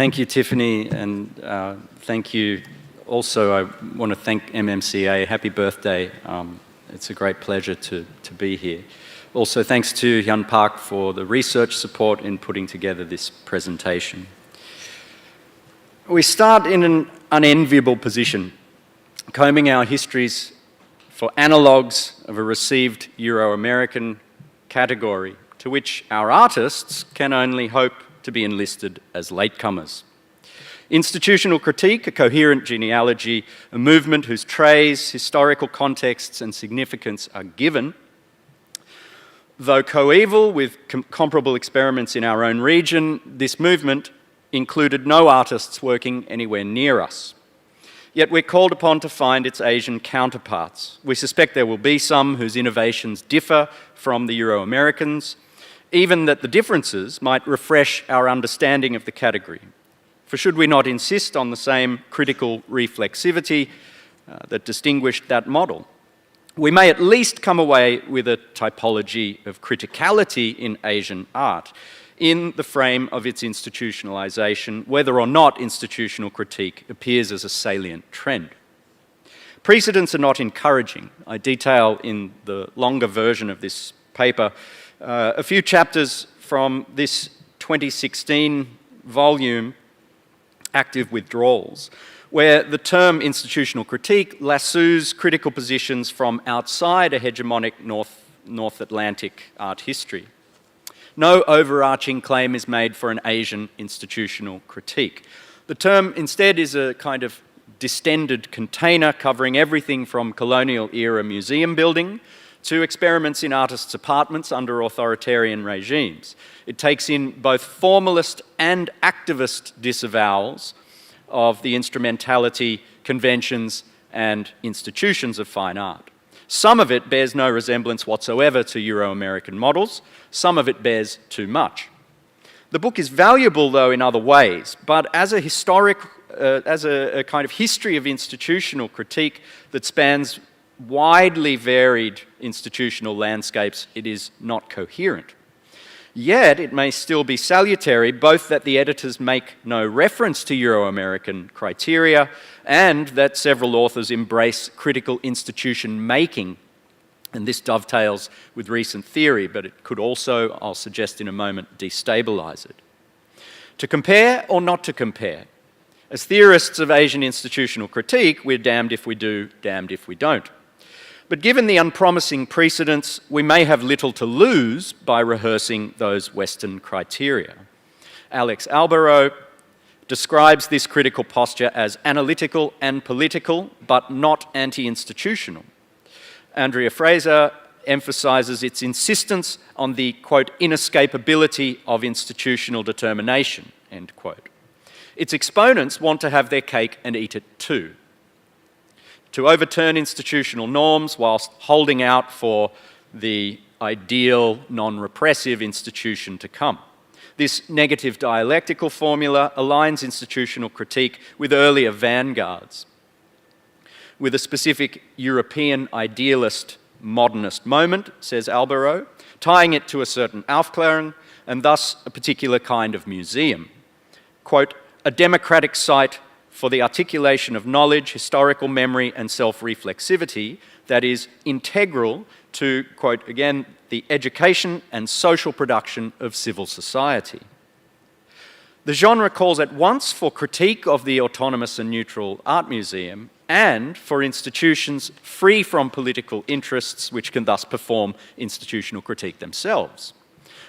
Thank you, Tiffany, and thank you. Also, I want to thank MMCA. Happy birthday. It's a great pleasure to be here. Also, thanks to Hyun Park for the research support in putting together this presentation. We start in an unenviable position, combing our histories for analogues of a received Euro-American category to which our artists can only hope to be enlisted as latecomers. Institutional critique, a coherent genealogy, a movement whose traits, historical contexts and significance are given. Though coeval with comparable experiments in our own region, this movement included no artists working anywhere near us. Yet we're called upon to find its Asian counterparts. We suspect there will be some whose innovations differ from the Euro-Americans, even that the differences might refresh our understanding of the category. For should we not insist on the same critical reflexivity that distinguished that model, we may at least come away with a typology of criticality in Asian art in the frame of its institutionalization, whether or not institutional critique appears as a salient trend. Precedents are not encouraging. I detail in the longer version of this paper a few chapters from this 2016 volume, Active Withdrawals, where the term institutional critique lassos critical positions from outside a hegemonic North Atlantic art history. No overarching claim is made for an Asian institutional critique. The term instead is a kind of distended container covering everything from colonial-era museum building to experiments in artists' apartments under authoritarian regimes. It takes in both formalist and activist disavowals of the instrumentality, conventions, and institutions of fine art. Some of it bears no resemblance whatsoever to Euro-American models. Some of it bears too much. The book is valuable, though, in other ways, but as a kind of history of institutional critique that spans widely varied institutional landscapes, it is not coherent. Yet it may still be salutary both that the editors make no reference to Euro-American criteria and that several authors embrace critical institution making. And this dovetails with recent theory, but it could also, I'll suggest in a moment, destabilize it. To compare or not to compare? As theorists of Asian institutional critique, we're damned if we do, damned if we don't. But given the unpromising precedents, we may have little to lose by rehearsing those Western criteria. Alex Albero describes this critical posture as analytical and political, but not anti-institutional. Andrea Fraser emphasizes its insistence on the, quote, inescapability of institutional determination, end quote. Its exponents want to have their cake and eat it too. To overturn institutional norms whilst holding out for the ideal non-repressive institution to come. This negative dialectical formula aligns institutional critique with earlier vanguards, with a specific European idealist modernist moment, says Albero, tying it to a certain Aufklärung and thus a particular kind of museum. Quote, a democratic site for the articulation of knowledge, historical memory, and self-reflexivity that is integral to, quote again, the education and social production of civil society. The genre calls at once for critique of the autonomous and neutral art museum and for institutions free from political interests which can thus perform institutional critique themselves.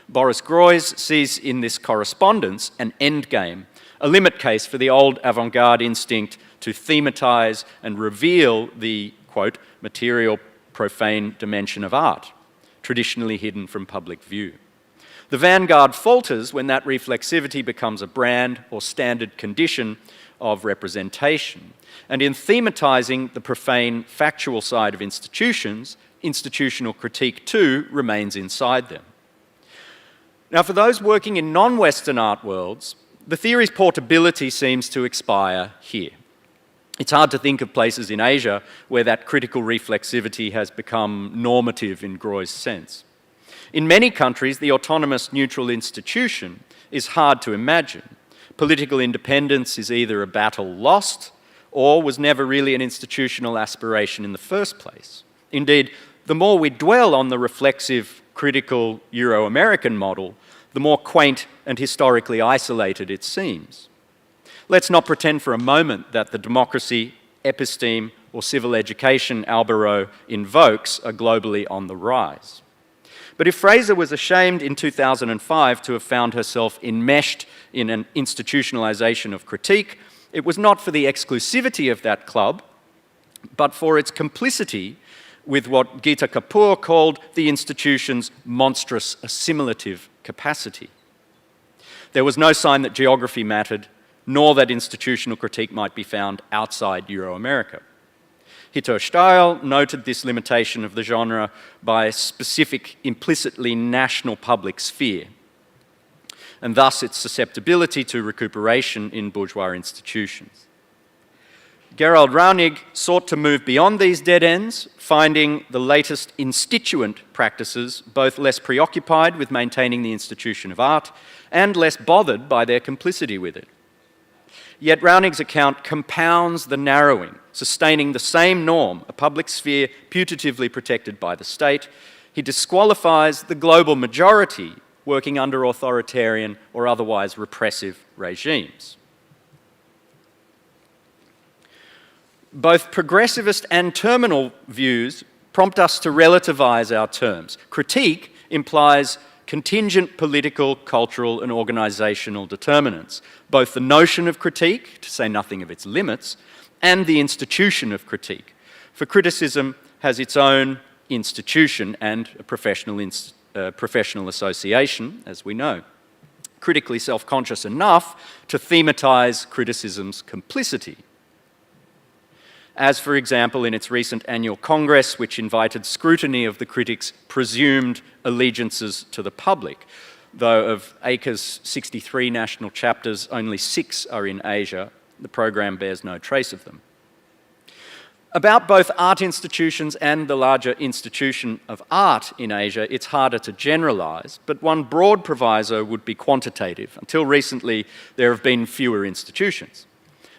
Boris Groys sees in this correspondence an endgame, a limit case for the old avant-garde instinct to thematize and reveal the, quote, material, profane dimension of art, traditionally hidden from public view. The vanguard falters when that reflexivity becomes a brand or standard condition of representation. And in thematizing the profane, factual side of institutions, institutional critique too remains inside them. Now, for those working in non-Western art worlds, the theory's portability seems to expire here. It's hard to think of places in Asia where that critical reflexivity has become normative in Groys' sense. In many countries, the autonomous neutral institution is hard to imagine, Political independence is either a battle lost or was never really an institutional aspiration in the first place. Indeed, the more we dwell on the reflexive, critical Euro-American model, the more quaint and historically isolated it seems. Let's not pretend for a moment that the democracy, episteme, or civil education Alvaro invokes are globally on the rise. But if Fraser was ashamed in 2005 to have found herself enmeshed in an institutionalization of critique, it was not for the exclusivity of that club, but for its complicity with what Geeta Kapoor called the institution's monstrous assimilative capacity. There was no sign that geography mattered, nor that institutional critique might be found outside Euro-America. Hito Steil noted this limitation of the genre by a specific, implicitly national public sphere, and thus its susceptibility to recuperation in bourgeois institutions. Gerald Raunig sought to move beyond these dead ends, finding the latest instituent practices both less preoccupied with maintaining the institution of art and less bothered by their complicity with it. Yet Raunig's account compounds the narrowing, sustaining the same norm, a public sphere putatively protected by the state. He disqualifies the global majority working under authoritarian or otherwise repressive regimes. Both progressivist and terminal views prompt us to relativize our terms. Critique implies contingent political, cultural, and organisational determinants. Both the notion of critique, to say nothing of its limits, and the institution of critique. For criticism has its own institution and a professional association, as we know. Critically self-conscious enough to thematise criticism's complicity. As, for example, in its recent annual Congress, which invited scrutiny of the critics' presumed allegiances to the public. Though of ACA's 63 national chapters, only 6 are in Asia. The program bears no trace of them. About both art institutions and the larger institution of art in Asia, it's harder to generalise, but one broad proviso would be quantitative. Until recently, there have been fewer institutions.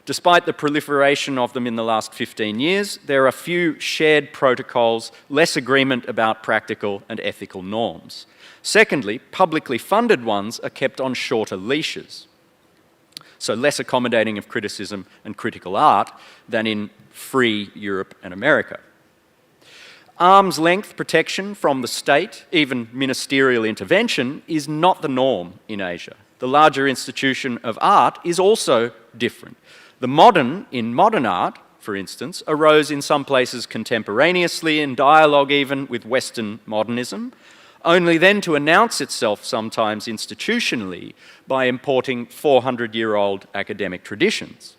Despite the proliferation of them in the last 15 years, there are few shared protocols, less agreement about practical and ethical norms. Secondly, publicly funded ones are kept on shorter leashes, so less accommodating of criticism and critical art than in free Europe and America. Arm's length protection from the state, even ministerial intervention, is not the norm in Asia. The larger institution of art is also different. The modern, in modern art, for instance, arose in some places contemporaneously, in dialogue even with Western modernism, only then to announce itself sometimes institutionally by importing 400-year-old academic traditions.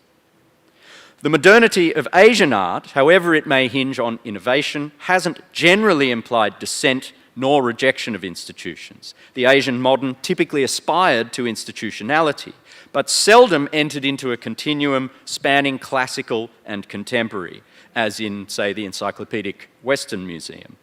The modernity of Asian art, however it may hinge on innovation, hasn't generally implied dissent nor rejection of institutions. The Asian modern typically aspired to institutionality, but seldom entered into a continuum spanning classical and contemporary, as in, say, the Encyclopedic Western Museum.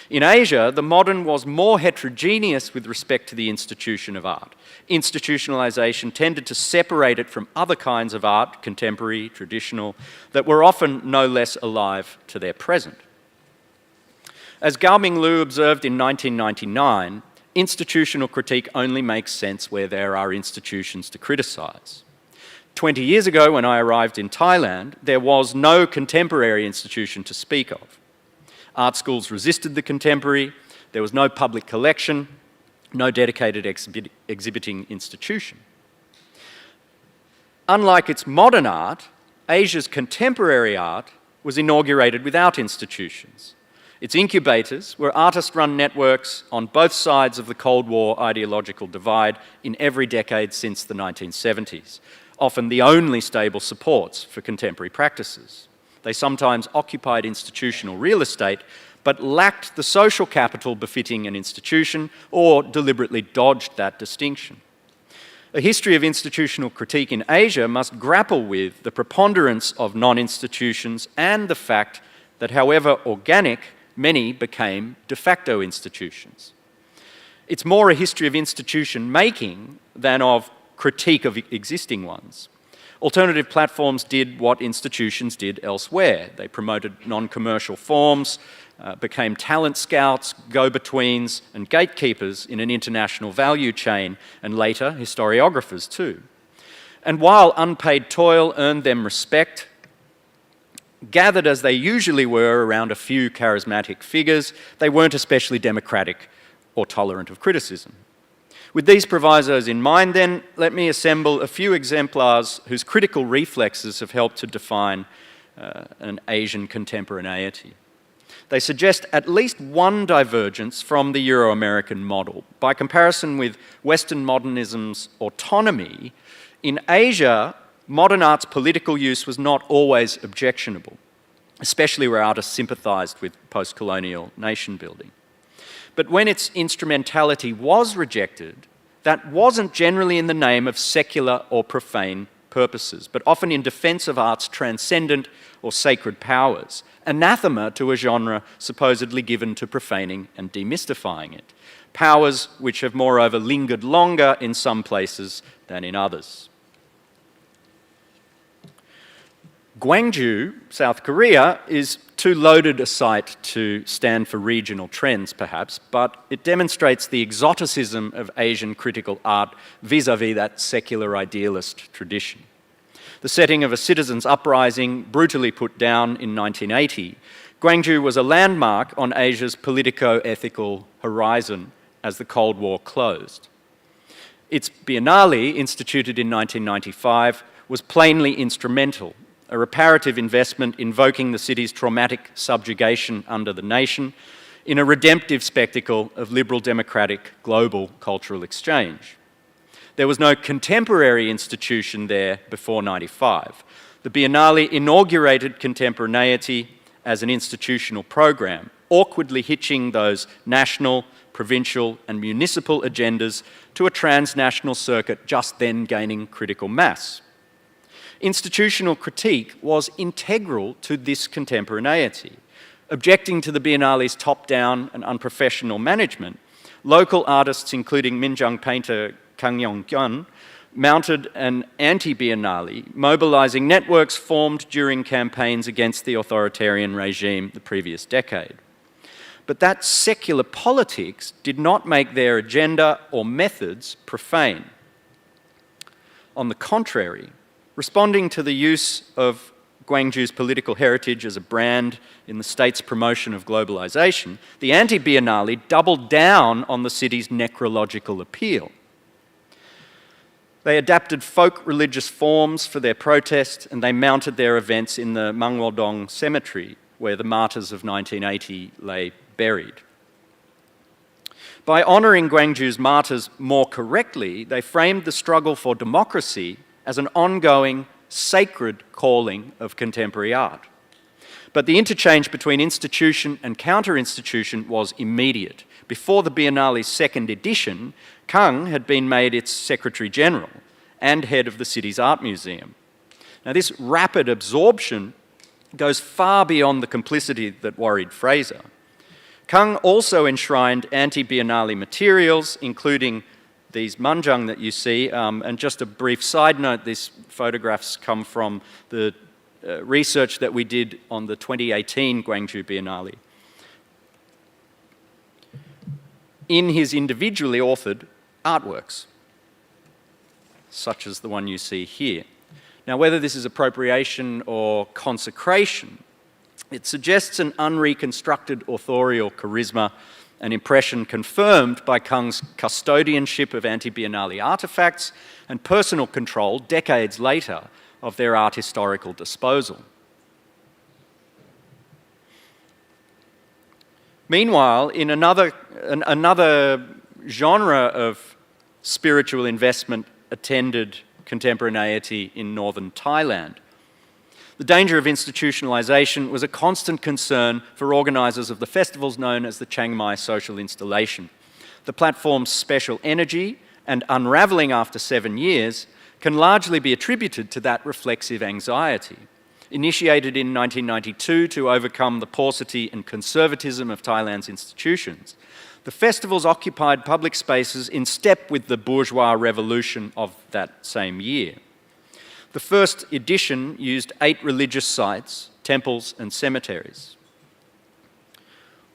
In Asia, the modern was more heterogeneous with respect to the institution of art. Institutionalization tended to separate it from other kinds of art, contemporary, traditional, that were often no less alive to their present. As Gao-Ming Lu observed in 1999, institutional critique only makes sense where there are institutions to criticise. 20 years ago, when I arrived in Thailand, there was no contemporary institution to speak of. Art schools resisted the contemporary, there was no public collection, no dedicated exhibiting institution. Unlike its modern art, Asia's contemporary art was inaugurated without institutions. Its incubators were artist-run networks on both sides of the Cold War ideological divide in every decade since the 1970s, often the only stable supports for contemporary practices. They sometimes occupied institutional real estate, but lacked the social capital befitting an institution or deliberately dodged that distinction. A history of institutional critique in Asia must grapple with the preponderance of non-institutions and the fact that, however organic, many became de facto institutions. It's more a history of institution making than of critique of existing ones. Alternative platforms did what institutions did elsewhere. They promoted non-commercial forms, became talent scouts, go-betweens, and gatekeepers in an international value chain, and later historiographers too. And while unpaid toil earned them respect, gathered as they usually were around a few charismatic figures, they weren't especially democratic or tolerant of criticism. With these provisos in mind, then, let me assemble a few exemplars whose critical reflexes have helped to define an Asian contemporaneity. They suggest at least one divergence from the Euro-American model. By comparison with Western modernism's autonomy, in Asia, modern art's political use was not always objectionable, especially where artists sympathised with post-colonial nation-building. But when its instrumentality was rejected, that wasn't generally in the name of secular or profane purposes, but often in defence of art's transcendent or sacred powers, anathema to a genre supposedly given to profaning and demystifying it, powers which have moreover lingered longer in some places than in others. Gwangju, South Korea, is too loaded a site to stand for regional trends, perhaps, but it demonstrates the exoticism of Asian critical art vis-à-vis that secular idealist tradition. The setting of a citizens' uprising brutally put down in 1980, Gwangju was a landmark on Asia's politico-ethical horizon as the Cold War closed. Its biennale, instituted in 1995, was plainly instrumental, a reparative investment invoking the city's traumatic subjugation under the nation in a redemptive spectacle of liberal democratic global cultural exchange. There was no contemporary institution there before 95. The Biennale inaugurated contemporaneity as an institutional program, awkwardly hitching those national, provincial and municipal agendas to a transnational circuit just then gaining critical mass. Institutional critique was integral to this contemporaneity. Objecting to the Biennale's top-down and unprofessional management, local artists, including Minjung painter Kang Yong-kyun, mounted an anti-Biennale, mobilising networks formed during campaigns against the authoritarian regime the previous decade. But that secular politics did not make their agenda or methods profane. On the contrary, responding to the use of Gwangju's political heritage as a brand in the state's promotion of globalisation, the anti-Biennale doubled down on the city's necrological appeal. They adapted folk religious forms for their protest, and they mounted their events in the Mangwodong cemetery, where the martyrs of 1980 lay buried. By honouring Gwangju's martyrs more correctly, they framed the struggle for democracy as an ongoing, sacred calling of contemporary art. But the interchange between institution and counter-institution was immediate. Before the Biennale's second edition, Kang had been made its Secretary-General and head of the city's art museum. Now, this rapid absorption goes far beyond the complicity that worried Fraser. Kang also enshrined anti-Biennale materials, including these manjang that you see, and just a brief side note, these photographs come from the research that we did on the 2018 Gwangju Biennale. In his individually authored artworks, such as the one you see here. Now, whether this is appropriation or consecration, it suggests an unreconstructed authorial charisma, an impression confirmed by Kang's custodianship of anti-Biennale artefacts and personal control decades later of their art historical disposal. Meanwhile, in another genre of spiritual investment attended contemporaneity in northern Thailand, the danger of institutionalisation was a constant concern for organisers of the festivals known as the Chiang Mai Social Installation. The platform's special energy and unravelling after 7 years can largely be attributed to that reflexive anxiety. Initiated in 1992 to overcome the paucity and conservatism of Thailand's institutions, The festivals occupied public spaces in step with the bourgeois revolution of that same year. The first edition used 8 religious sites, temples and cemeteries.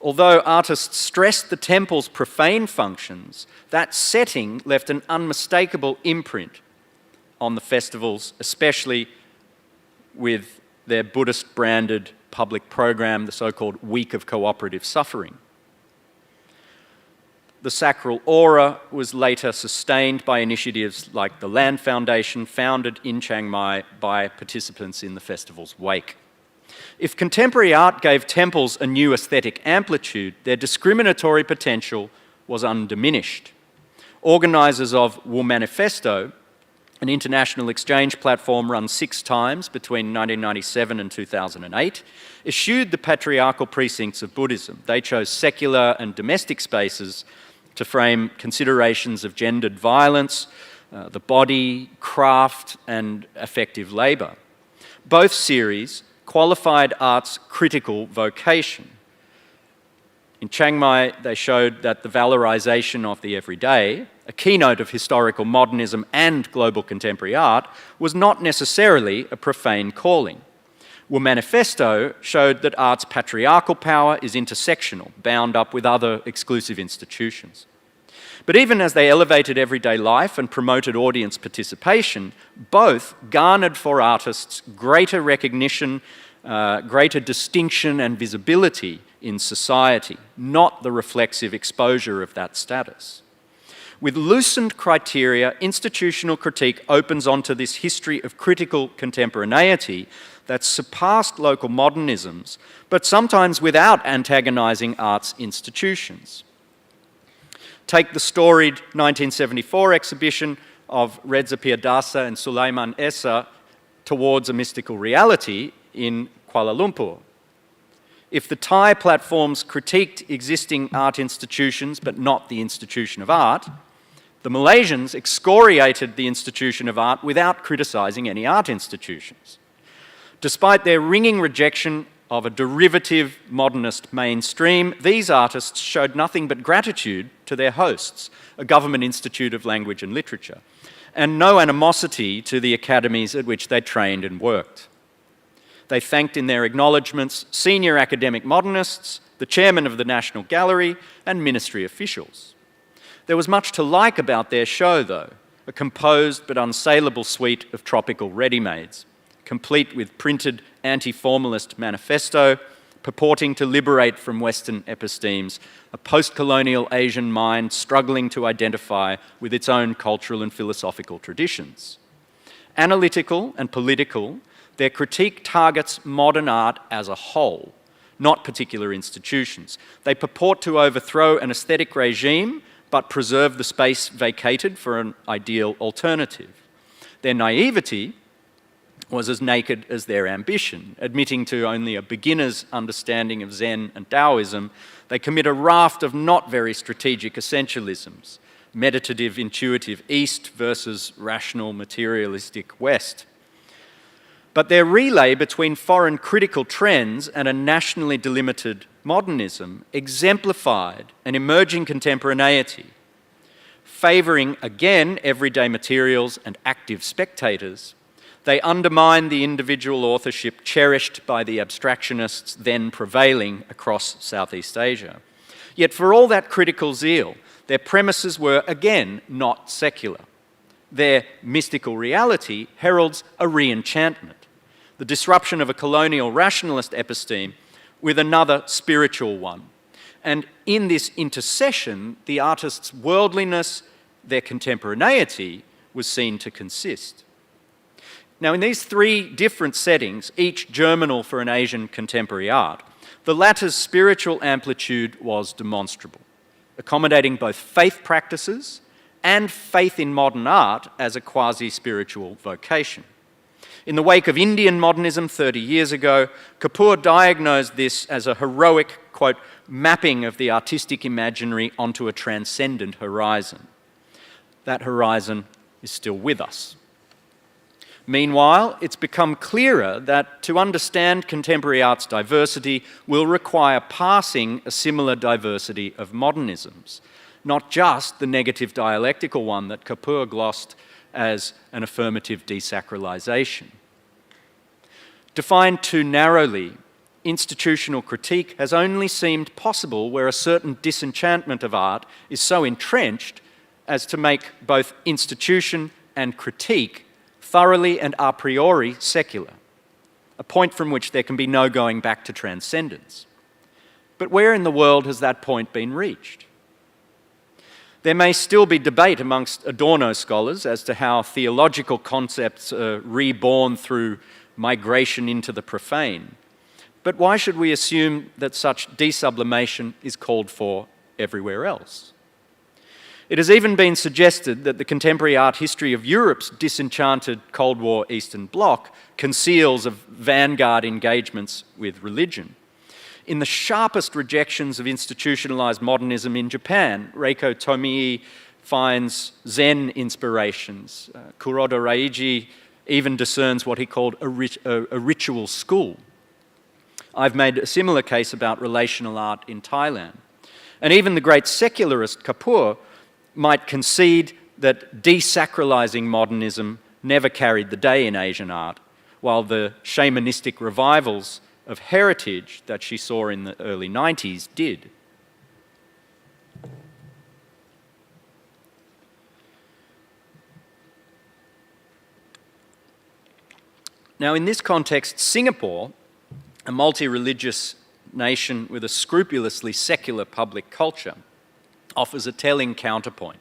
Although artists stressed the temple's profane functions, that setting left an unmistakable imprint on the festivals, especially with their Buddhist-branded public program, the so-called Week of Cooperative Suffering. The sacral aura was later sustained by initiatives like the Land Foundation, founded in Chiang Mai by participants in the festival's wake. If contemporary art gave temples a new aesthetic amplitude, their discriminatory potential was undiminished. Organisers of Wu Manifesto, an international exchange platform run 6 times between 1997 and 2008, eschewed the patriarchal precincts of Buddhism. They chose secular and domestic spaces to frame considerations of gendered violence, the body, craft, and affective labour. Both series qualified art's critical vocation. In Chiang Mai, they showed that the valorisation of the everyday, a keynote of historical modernism and global contemporary art, was not necessarily a profane calling. Wu Manifesto showed that art's patriarchal power is intersectional, bound up with other exclusive institutions. But even as they elevated everyday life and promoted audience participation, both garnered for artists greater recognition, greater distinction and visibility in society, not the reflexive exposure of that status. With loosened criteria, institutional critique opens onto this history of critical contemporaneity that surpassed local modernisms, but sometimes without antagonising art's institutions. Take the storied 1974 exhibition of Reza Pirdasa and Sulaiman Essa, Towards a Mystical Reality, in Kuala Lumpur. If the Thai platforms critiqued existing art institutions but not the institution of art, the Malaysians excoriated the institution of art without criticising any art institutions. Despite their ringing rejection of a derivative modernist mainstream, these artists showed nothing but gratitude to their hosts, a government institute of language and literature, and no animosity to the academies at which they trained and worked. They thanked in their acknowledgements senior academic modernists, the chairman of the National Gallery, and ministry officials. There was much to like about their show, though, a composed but unsaleable suite of tropical ready-mades, complete with printed anti-formalist manifesto, purporting to liberate from Western epistemes a post-colonial Asian mind struggling to identify with its own cultural and philosophical traditions. Analytical and political, their critique targets modern art as a whole, not particular institutions. They purport to overthrow an aesthetic regime, but preserve the space vacated for an ideal alternative. Their naivety was as naked as their ambition. Admitting to only a beginner's understanding of Zen and Taoism, they commit a raft of not very strategic essentialisms, meditative, intuitive East versus rational, materialistic West. But their relay between foreign critical trends and a nationally delimited modernism exemplified an emerging contemporaneity, favouring again everyday materials and active spectators. They undermine the individual authorship cherished by the abstractionists then prevailing across Southeast Asia. Yet for all that critical zeal, their premises were again not secular. Their mystical reality heralds a re-enchantment, the disruption of a colonial rationalist episteme with another spiritual one. And in this intercession, the artist's worldliness, their contemporaneity, was seen to consist. Now, in these 3 different settings, each germinal for an Asian contemporary art, the latter's spiritual amplitude was demonstrable, accommodating both faith practices and faith in modern art as a quasi-spiritual vocation. In the wake of Indian modernism 30 years ago, Kapoor diagnosed this as a heroic, quote, mapping of the artistic imaginary onto a transcendent horizon. That horizon is still with us. Meanwhile, it's become clearer that to understand contemporary art's diversity will require parsing a similar diversity of modernisms, not just the negative dialectical one that Kapoor glossed as an affirmative desacralization. Defined too narrowly, institutional critique has only seemed possible where a certain disenchantment of art is so entrenched as to make both institution and critique thoroughly and a priori secular, a point from which there can be no going back to transcendence. But where in the world has that point been reached? There may still be debate amongst Adorno scholars as to how theological concepts are reborn through migration into the profane. But why should we assume that such desublimation is called for everywhere else? It has even been suggested that the contemporary art history of Europe's disenchanted Cold War Eastern Bloc conceals of vanguard engagements with religion. In the sharpest rejections of institutionalized modernism in Japan, Reiko Tomii finds Zen inspirations. Kuroda Raiji even discerns what he called a ritual school. I've made a similar case about relational art in Thailand. And even the great secularist Kapoor might concede that desacralizing modernism never carried the day in Asian art, while the shamanistic revivals of heritage that she saw in the early 90s did. Now, in this context, Singapore, a multi-religious nation with a scrupulously secular public culture, offers a telling counterpoint.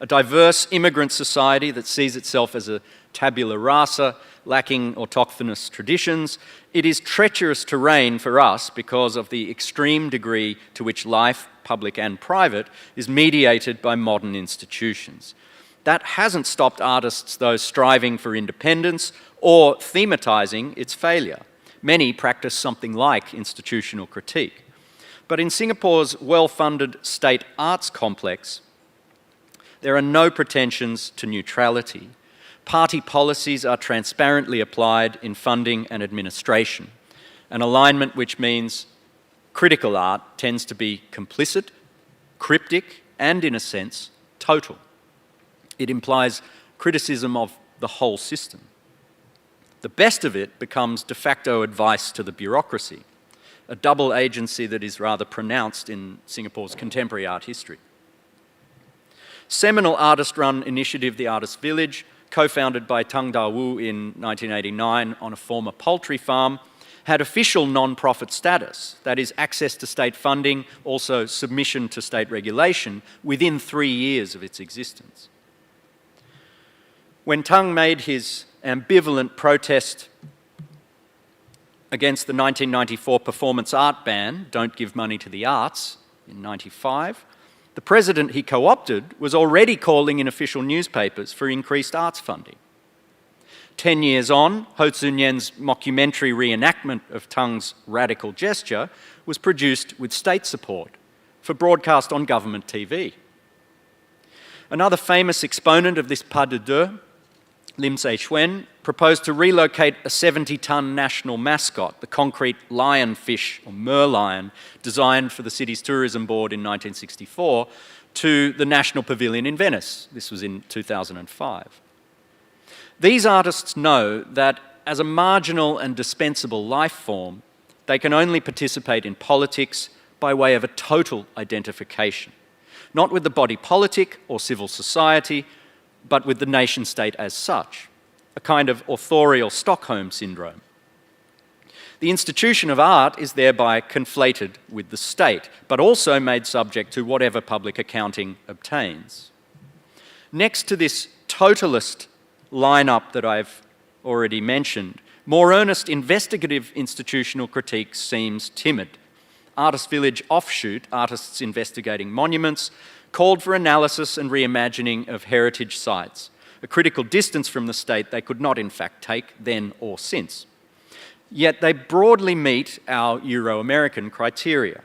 A diverse immigrant society that sees itself as a tabula rasa, lacking autochthonous traditions, it is treacherous terrain for us because of the extreme degree to which life, public and private, is mediated by modern institutions. That hasn't stopped artists, though, striving for independence or thematizing its failure. Many practice something like institutional critique. But in Singapore's well-funded state arts complex, there are no pretensions to neutrality. Party policies are transparently applied in funding and administration, an alignment which means critical art tends to be complicit, cryptic, and, in a sense, total. It implies criticism of the whole system. The best of it becomes de facto advice to the bureaucracy, a double agency that is rather pronounced in Singapore's contemporary art history. Seminal artist-run initiative, The Artist Village, co-founded by Tang Da-Wu in 1989 on a former poultry farm, had official non-profit status, that is, access to state funding, also submission to state regulation, within 3 years of its existence. When Tang made his ambivalent protest against the 1994 performance art ban, Don't Give Money to the Arts, in 1995, the president he co-opted was already calling in official newspapers for increased arts funding. 10 years on, Ho Tzu Nyen's mockumentary reenactment of Tang's radical gesture was produced with state support for broadcast on government TV. Another famous exponent of this pas de deux, Lim Se Chuen, proposed to relocate a 70-ton national mascot, the concrete lionfish, or merlion, designed for the city's tourism board in 1964, to the National Pavilion in Venice. This was in 2005. These artists know that as a marginal and dispensable life form, they can only participate in politics by way of a total identification, not with the body politic or civil society, but with the nation-state as such, a kind of authorial Stockholm syndrome. The institution of art is thereby conflated with the state, but also made subject to whatever public accounting obtains. Next to this totalist lineup that I've already mentioned, more earnest investigative institutional critique seems timid. Artist Village offshoot, Artists Investigating Monuments, called for analysis and reimagining of heritage sites, a critical distance from the state they could not in fact take then or since. Yet they broadly meet our Euro-American criteria.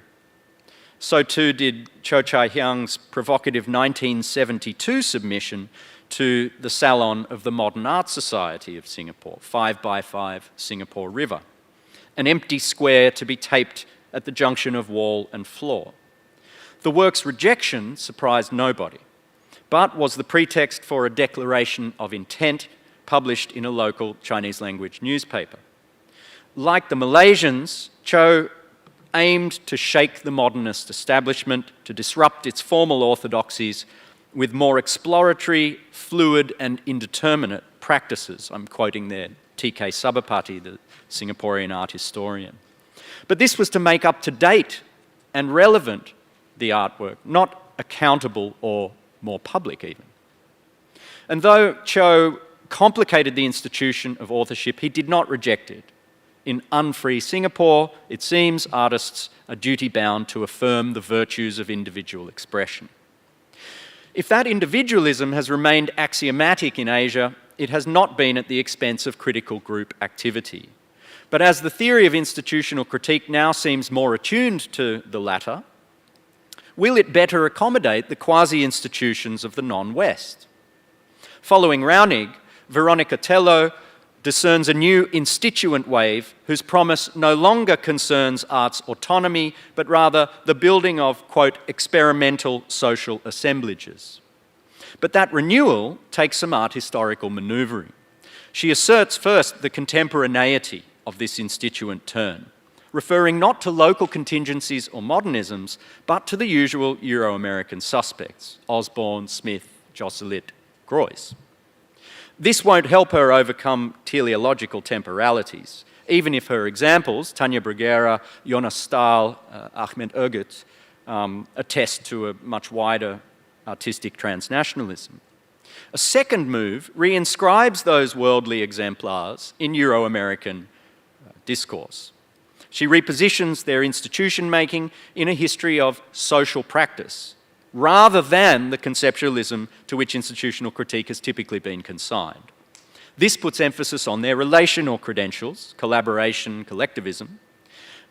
So too did Cho Chai-hyung's provocative 1972 submission to the Salon of the Modern Art Society of Singapore, 5x5 Singapore River, an empty square to be taped at the junction of wall and floor. The work's rejection surprised nobody, but was the pretext for a declaration of intent published in a local Chinese-language newspaper. Like the Malaysians, Cho aimed to shake the modernist establishment, to disrupt its formal orthodoxies with more exploratory, fluid and indeterminate practices. I'm quoting there T.K. Sabapati, the Singaporean art historian. But this was to make up to date and relevant the artwork, not accountable or more public even. And though Cho complicated the institution of authorship, he did not reject it. In unfree Singapore, it seems artists are duty-bound to affirm the virtues of individual expression. If that individualism has remained axiomatic in Asia, it has not been at the expense of critical group activity. But as the theory of institutional critique now seems more attuned to the latter, will it better accommodate the quasi-institutions of the non-West? Following Raunig, Veronica Tello discerns a new instituent wave whose promise no longer concerns art's autonomy, but rather the building of, quote, experimental social assemblages. But that renewal takes some art historical manoeuvring. She asserts first the contemporaneity of this instituent turn, referring not to local contingencies or modernisms, but to the usual Euro-American suspects, Osborne, Smith, Josselit, Geuys. This won't help her overcome teleological temporalities, even if her examples, Tanja Bruguera, Jonas Stahl, Ahmed Ergut, attest to a much wider artistic transnationalism. A second move reinscribes those worldly exemplars in Euro-American discourse. She repositions their institution-making in a history of social practice, rather than the conceptualism to which institutional critique has typically been consigned. This puts emphasis on their relational credentials, collaboration, collectivism,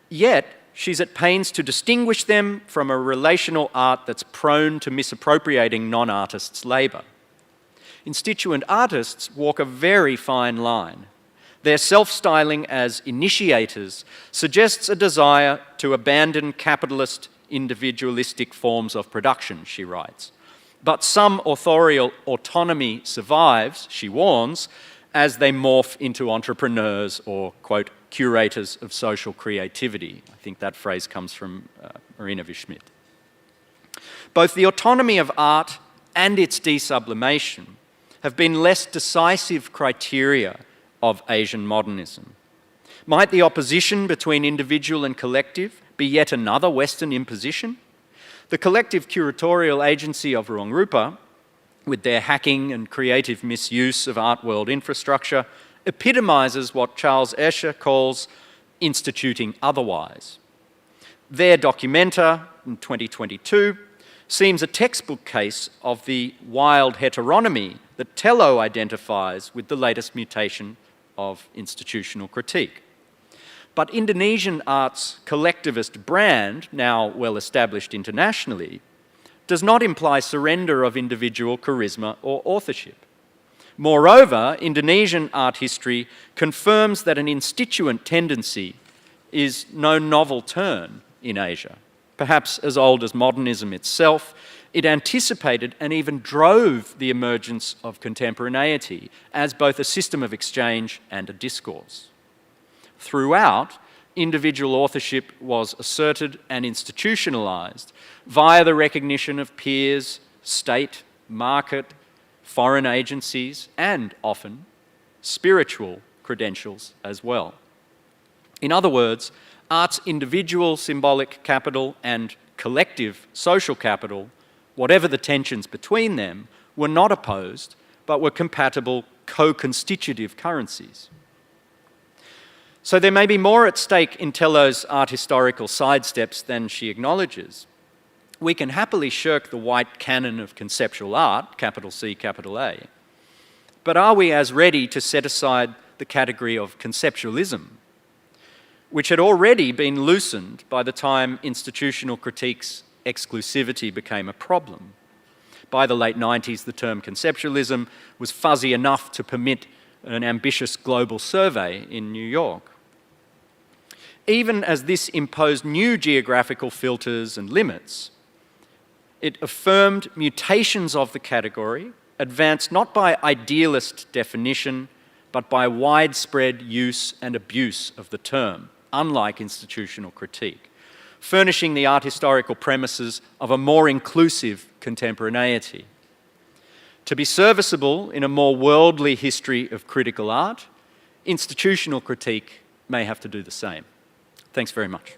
yet she's at pains to distinguish them from a relational art that's prone to misappropriating non-artists' labour. Instituent artists walk a very fine line. Their self-styling as initiators suggests a desire to abandon capitalist individualistic forms of production, she writes. But some authorial autonomy survives, she warns, as they morph into entrepreneurs or, quote, curators of social creativity. I think that phrase comes from Marina Wischmidt. Both the autonomy of art and its desublimation have been less decisive criteria of Asian modernism. Might the opposition between individual and collective be yet another Western imposition? The collective curatorial agency of Rongrupa, with their hacking and creative misuse of art world infrastructure, epitomises what Charles Escher calls instituting otherwise. Their documenta in 2022 seems a textbook case of the wild heteronomy that Tello identifies with the latest mutation of institutional critique. But Indonesian art's collectivist brand, now well established internationally, does not imply surrender of individual charisma or authorship. Moreover, Indonesian art history confirms that an instituent tendency is no novel turn in Asia. Perhaps as old as modernism itself, it anticipated and even drove the emergence of contemporaneity as both a system of exchange and a discourse. Throughout, individual authorship was asserted and institutionalized via the recognition of peers, state, market, foreign agencies, and often spiritual credentials as well. In other words, art's individual symbolic capital and collective social capital, whatever the tensions between them, were not opposed, but were compatible co-constitutive currencies. So there may be more at stake in Tello's art historical sidesteps than she acknowledges. We can happily shirk the white canon of conceptual art, capital C, capital A. But are we as ready to set aside the category of conceptualism, which had already been loosened by the time institutional critique's exclusivity became a problem? By the late 90s, the term conceptualism was fuzzy enough to permit an ambitious global survey in New York. Even as this imposed new geographical filters and limits, it affirmed mutations of the category, advanced not by idealist definition, but by widespread use and abuse of the term, unlike institutional critique, furnishing the art historical premises of a more inclusive contemporaneity. To be serviceable in a more worldly history of critical art, institutional critique may have to do the same. Thanks very much.